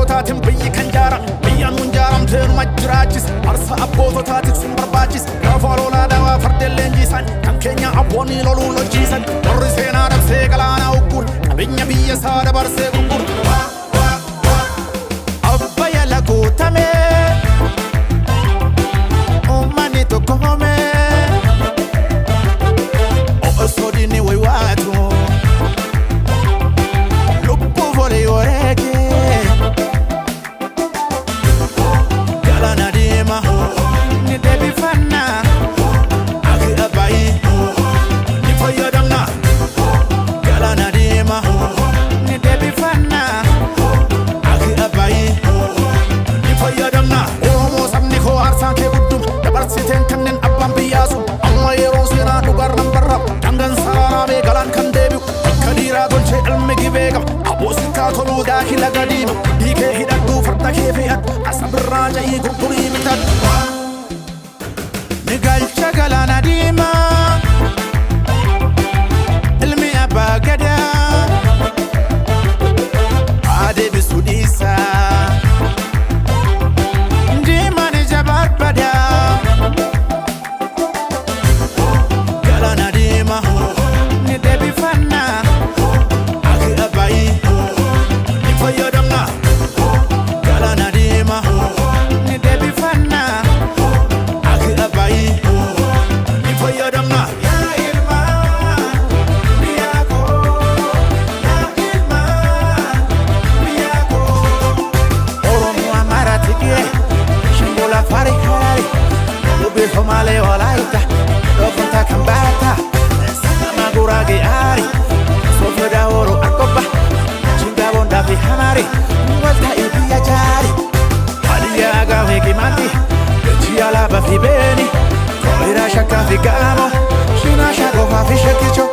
Taatin biyyi kan jaara biyyaan nun jaaramteen majjiraachis arsa abboototaatiif sun barbaachis gaafa lolaa dawaa fardeen leenjisan kan keenya abboonni loluu lolchiisan warri seenaa dabsee galaanaa ugguun qabeenya biyya isaa dabarsee gurguru abbayya laguutame uummanni tokko home osoo diinni waywaatu lubbuuf olii wareege daakila gadiima dhiikee hidhadhuu farda kee fe'adhu asabirraa ja'ii gurgurii bitadhu ni galcha galaana diimaa ilmi abbaa gadaa adeebisu dhiisaa diimaan ija barbadaa galaana diimaa ni deebifannaa aki abbaayii Somale walaita, dokunta kambata, sama gurage ari, sofda oro akoba, chinga bonda fi hamari, wata ibiya jari, haliya gawe kimati, chiala ba fi beni, koira shaka fi gamo, shina shako fa fi shakicho.